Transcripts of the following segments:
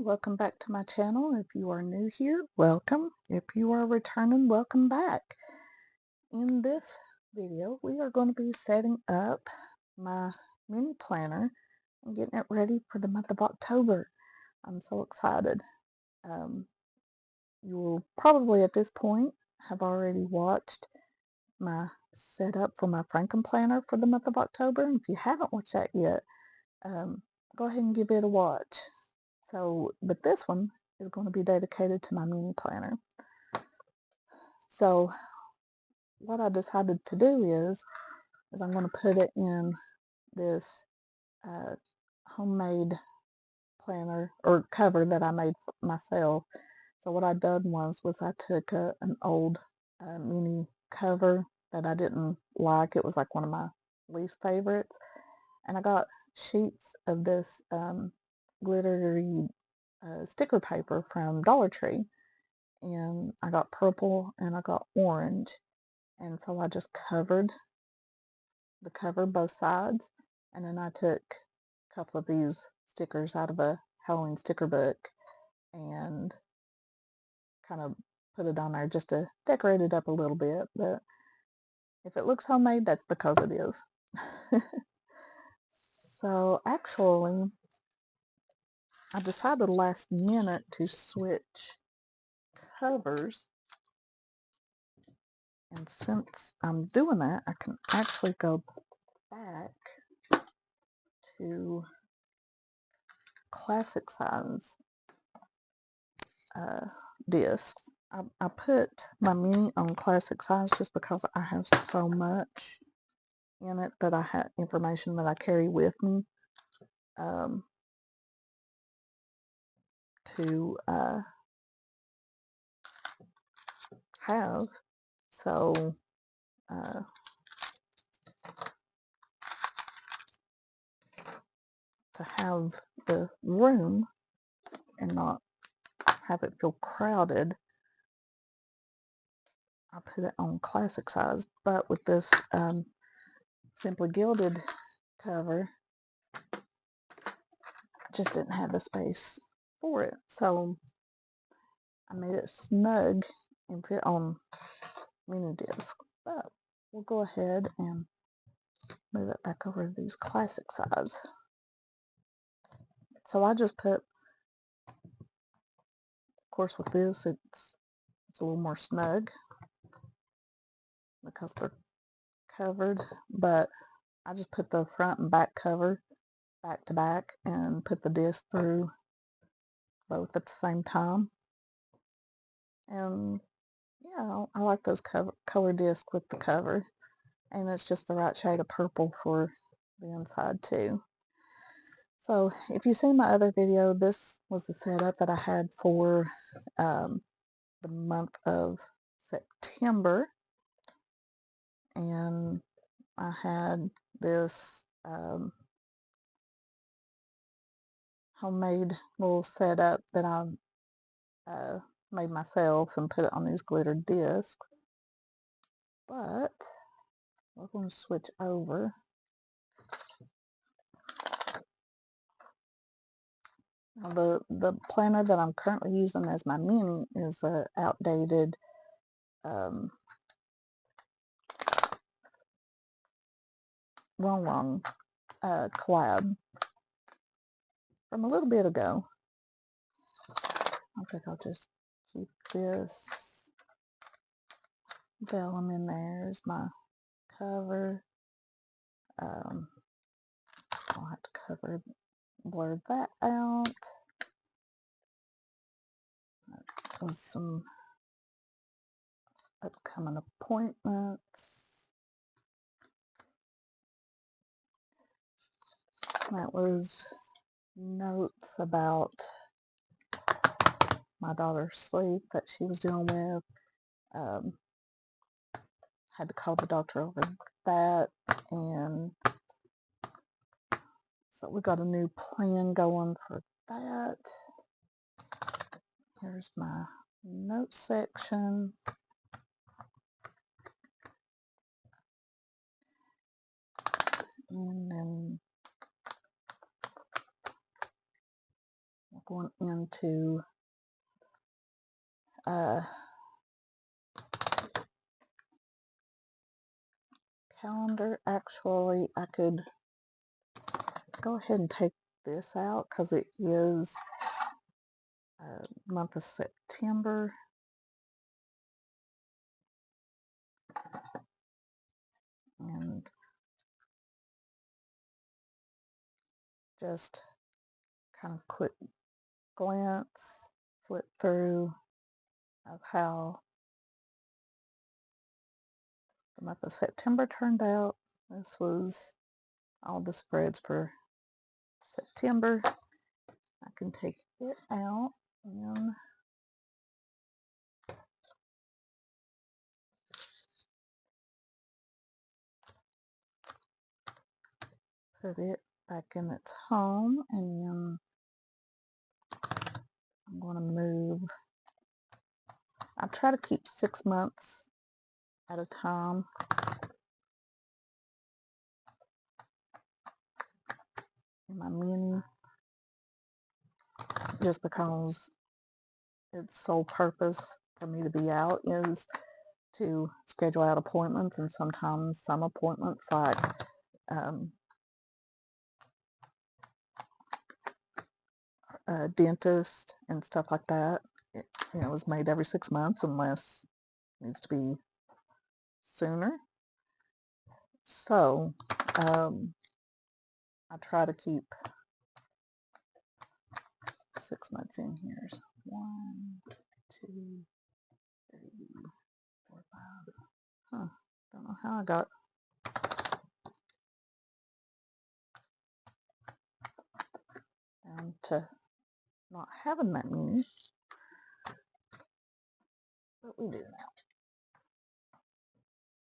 welcome back to my channel. If you are new here, welcome. If you are returning, welcome back. In this video, we are going to be setting up my mini planner and getting it ready for the month of October. I'm so excited. Um, you will probably at this point have already watched my setup for my Franken planner for the month of October. And if you haven't watched that yet, go ahead and give it a watch. But this one is going to be dedicated to my mini planner. So what I decided to do is I'm going to put it in this uh, homemade planner or cover that I made for myself. So what I done was I took an old mini cover that I didn't like. It was like one of my least favorites. And I got sheets of this glittery sticker paper from Dollar Tree. And I got purple and I got orange. And so I just covered the cover both sides. And then I took a couple of these stickers out of a Halloween sticker book and kind of put it on there just to decorate it up a little bit. But if it looks homemade, that's because it is. So actually, I decided last minute to switch covers. And since I'm doing that, I can actually go back to classic size discs. I put my mini on classic size just because I have so much in it that I have information that I carry with me um, to have. So uh, to have the room and not have it feel crowded, I put it on classic size. But with this Simply Gilded cover, I just didn't have the space for it. So I made it snug and fit on mini disc. But we'll go ahead and move it back over to these classic size. So I just put, of course with this, it's a little more snug because they're covered, but I just put the front and back cover back to back and put the disc through both at the same time. And yeah, I like those color discs with the cover, and it's just the right shade of purple for the inside too. So if you see my other video, this was the setup that I had for the month of September. And I had this homemade little setup that I made myself and put it on these glittered discs. But we're going to switch over. Now the planner that I'm currently using as my mini is a outdated wrong collab from a little bit ago. I think I'll just keep this vellum in there as my cover. I'll have to blur that out. With some upcoming appointments. That was notes about my daughter's sleep that she was dealing with. Had to call the doctor over that, and so we got a new plan going for that. Here's my note section. And then we'll going into calendar. Actually, I could go ahead and take this out because it is month of September. And just kind of quick glance, flip through of how the month of September turned out. This was all the spreads for September. I can take it out and put it back in its home, and then I'm going to move. I try to keep 6 months at a time. In my mini, just because its sole purpose for me to be out is to schedule out appointments, and sometimes some appointments like a dentist and stuff like that, it, is made every 6 months unless it needs to be sooner. So I try to keep 6 months in here. So 1, 2, 3, 4, 5. Don't know how I got down to not having that many, but we do now.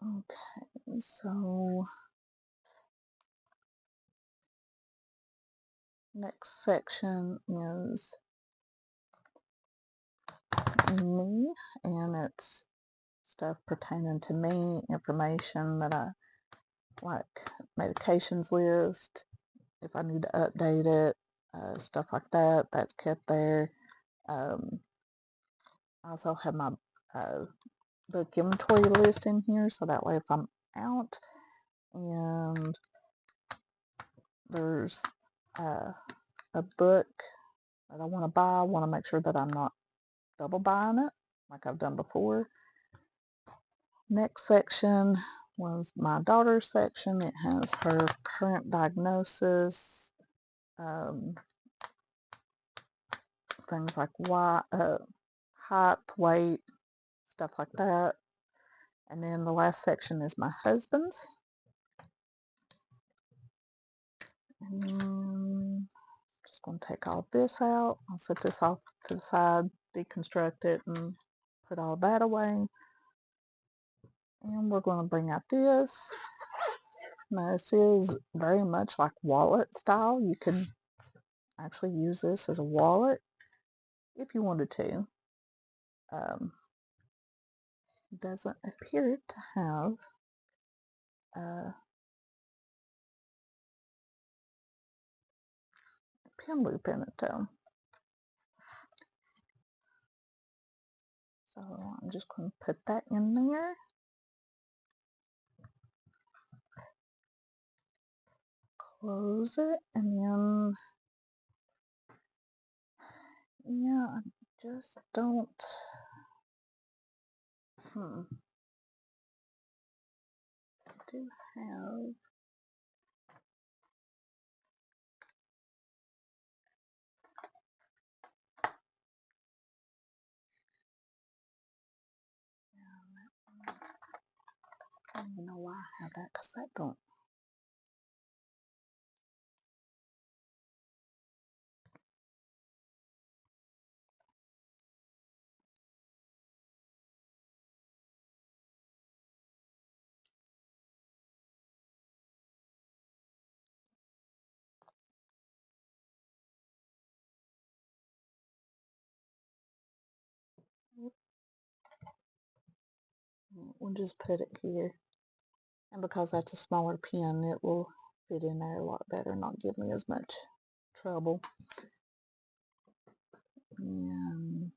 Okay, so next section is me, and it's stuff pertaining to me, information that I like, medications list, if I need to update it, stuff like that, that's kept there. I also have my book inventory list in here, so that way if I'm out and there's a book that I want to buy, I want to make sure that I'm not double buying it like I've done before. Next section was my daughter's section. It has her current diagnosis, things like height, weight, stuff like that. And then the last section is my husband's. And just going to take all this out. I'll set this off to the side, deconstruct it, and put all that away. And we're going to bring out this. Now, this is very much like wallet style. You can actually use this as a wallet if you wanted to. Doesn't appear to have a pin loop in it though. So I'm just going to put that in there. Close it, and then, yeah, I just don't, I do have, I don't even know why I have that, because that don't, we'll just put it here. And because that's a smaller pen, it will fit in there a lot better and not give me as much trouble. And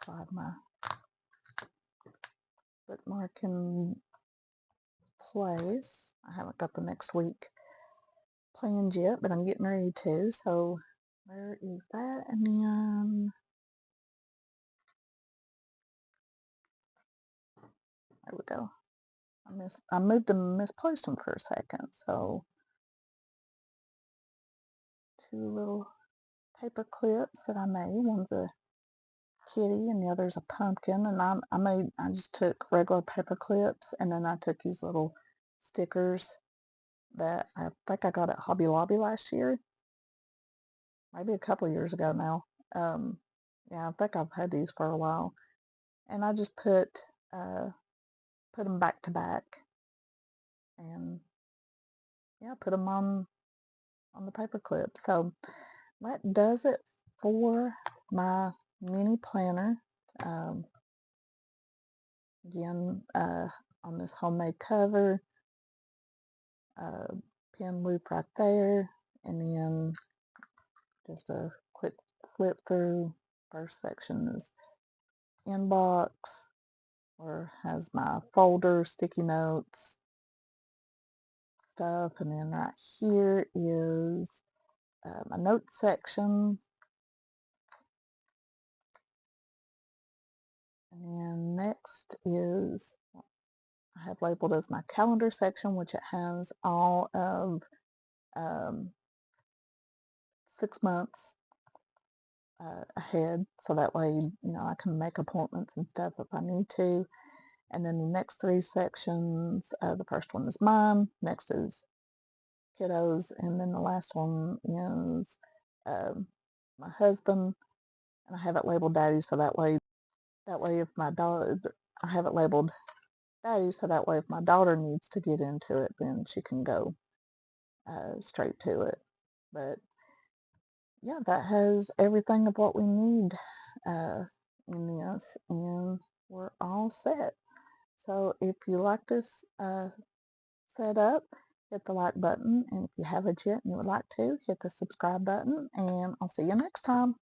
slide my bookmark in place. I haven't got the next week planned yet, but I'm getting ready to. So where is that? And then there we go. I moved and misplaced them for a second. So two little paper clips that I made. One's a kitty and the other's a pumpkin. And I just took regular paper clips and then I took these little stickers that I think I got at Hobby Lobby last year, maybe a couple of years ago now. Yeah, I think I've had these for a while, and I just put them back to back, and yeah, put them on the paper clip. So that does it for my mini planner. Um, Again, on this homemade cover, uh, pin loop right there, and then just a quick flip through. First section is inbox, or has my folder, sticky notes, stuff, and then right here is my notes section, and then next is I have labeled as my calendar section, which it has all of um, 6 months ahead, so that way I can make appointments and stuff if I need to. And then the next three sections, the first one is mine, next is kiddos, and then the last one is my husband, and I have it labeled daddy, so that way if my daughter, I have it labeled daddy, so that way if my daughter needs to get into it, then she can go straight to it. But yeah, that has everything of what we need uh, in this, and we're all set. So if you like this setup, hit the like button, and if you haven't yet and you would like to, hit the subscribe button, and I'll see you next time.